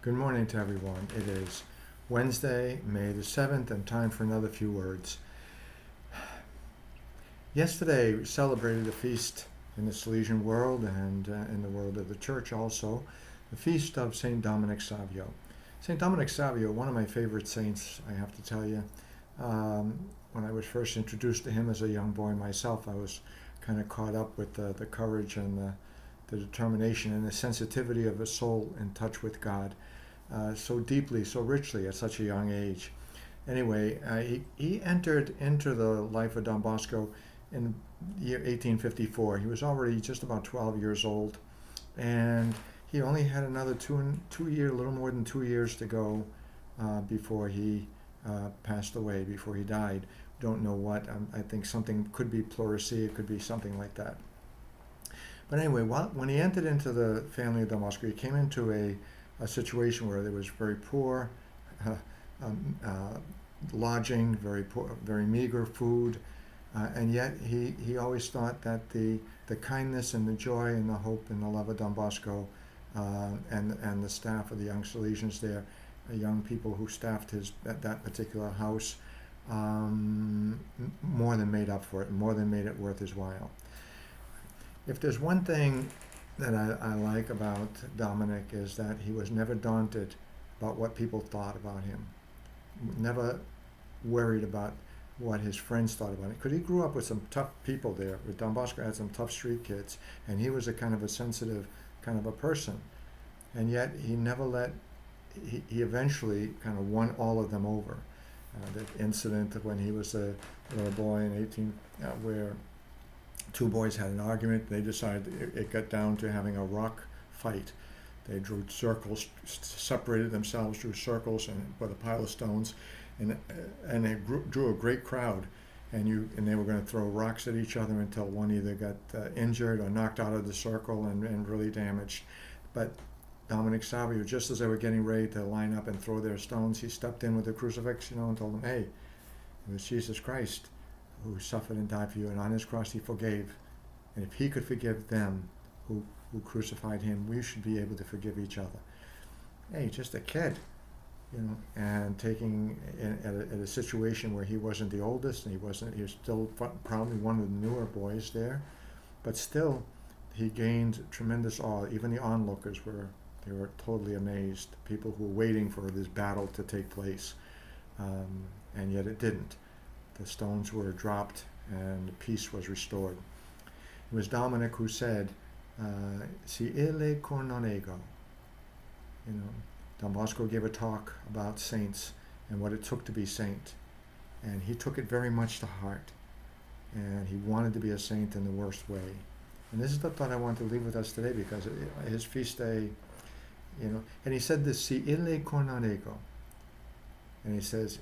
Good morning to everyone. It is Wednesday, May the 7th, and time for another few words. Yesterday, we celebrated a feast in the Salesian world and in the world of the church also, the feast of St. Dominic Savio. St. Dominic Savio, one of my favorite saints, I have to tell you. When I was first introduced to him as a young boy myself, I was kind of caught up with the courage and the determination and the sensitivity of a soul in touch with God. So deeply, so richly at such a young age. Anyway, he entered into the life of Don Bosco in the year 1854. He was already just about 12 years old, and he only had another a little more than 2 years to go before he passed away, before he died. Don't know what. I think something could be pleurisy. It could be something like that. But anyway, when he entered into the family of Don Bosco, he came into a situation where there was very poor lodging, very poor, very meager food, and yet he always thought that the kindness and the joy and the hope and the love of Don Bosco and the staff of the young Salesians there, young people who staffed that particular house, more than made up for it, more than made it worth his while. If there's one thing that I like about Dominic is that he was never daunted about what people thought about him, never worried about what his friends thought about him. Because he grew up with some tough people there. Don Bosco had some tough street kids, and he was a kind of a sensitive kind of a person. And yet he never he eventually kind of won all of them over. The incident when he was a little boy in 18, where two boys had an argument. They decided it got down to having a rock fight. They drew circles, separated themselves, drew circles, and with a pile of stones, and they drew a great crowd. And they were going to throw rocks at each other until one either got injured or knocked out of the circle and really damaged. But Dominic Savio, just as they were getting ready to line up and throw their stones, he stepped in with a crucifix, and told them, "Hey, it was Jesus Christ who suffered and died for you, and on his cross he forgave. And if he could forgive them who crucified him, we should be able to forgive each other." Hey, just a kid, and taking at a situation where he wasn't the oldest, and he was still probably one of the newer boys there, but still he gained tremendous awe. Even the onlookers were totally amazed, people who were waiting for this battle to take place, and yet it didn't. The stones were dropped and peace was restored. It was Dominic who said, "Si ille non ego." Don Bosco gave a talk about saints and what it took to be saint, and he took it very much to heart, and he wanted to be a saint in the worst way. And this is the thought I want to leave with us today, because his feast day, and he said this, "Si ille non ego," and he says,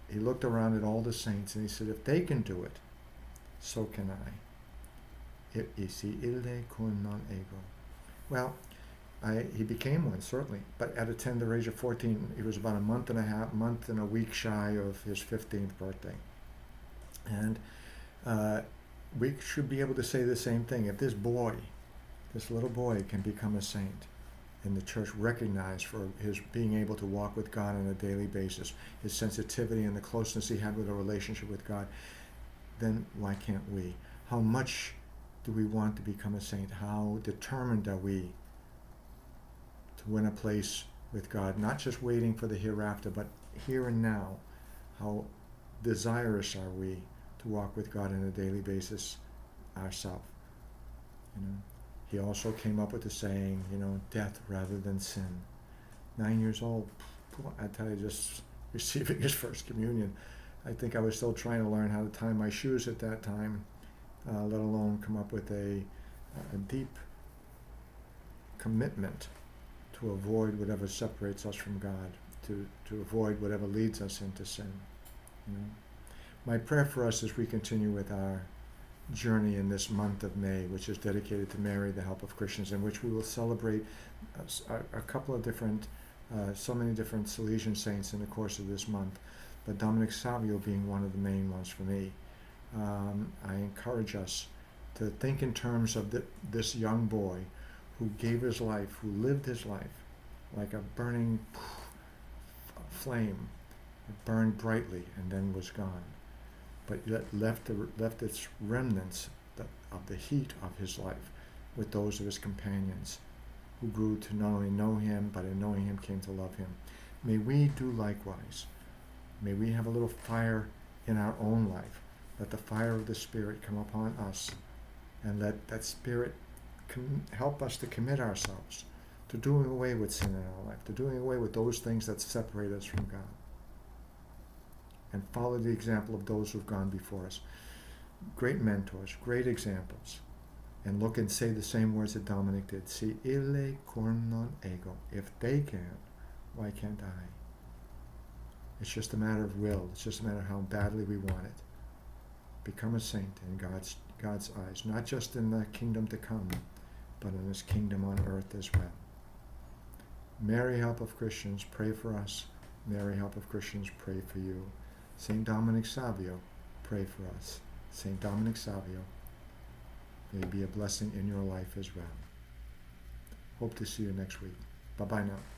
he looked around at all the saints and he said, if they can do it, so can I. Si ille non ego. Well, he became one, certainly, but at a tender age of 14, he was about a month and a week shy of his 15th birthday. And we should be able to say the same thing. If this little boy can become a saint, and the church recognized for his being able to walk with God on a daily basis, his sensitivity and the closeness he had with a relationship with God, then why can't we? How much do we want to become a saint? How determined are we to win a place with God, not just waiting for the hereafter, but here and now? How desirous are we to walk with God on a daily basis ourselves? He also came up with the saying, death rather than sin. 9 years old, I tell you, just receiving his first communion. I think I was still trying to learn how to tie my shoes at that time, let alone come up with a deep commitment to avoid whatever separates us from God, to avoid whatever leads us into sin. My prayer for us as we continue with our journey in this month of May, which is dedicated to Mary, the help of Christians, in which we will celebrate a couple of different, so many different Salesian saints in the course of this month, but Dominic Savio being one of the main ones for me. I encourage us to think in terms of this young boy who gave his life, who lived his life, like a burning flame. It burned brightly and then was gone. But yet left its remnants of the heat of his life with those of his companions, who grew to not only know him, but in knowing him came to love him. May we do likewise. May we have a little fire in our own life. Let the fire of the Spirit come upon us, and let that Spirit help us to commit ourselves to doing away with sin in our life, to doing away with those things that separate us from God, and follow the example of those who've gone before us. Great mentors, great examples. And look and say the same words that Dominic did. Si ille non ego. If they can, why can't I? It's just a matter of will. It's just a matter of how badly we want it. Become a saint in God's eyes, not just in the kingdom to come, but in his kingdom on earth as well. Mary, help of Christians, pray for us. Mary, help of Christians, pray for you. Saint Dominic Savio, pray for us. Saint Dominic Savio, may be a blessing in your life as well. Hope to see you next week. Bye-bye now.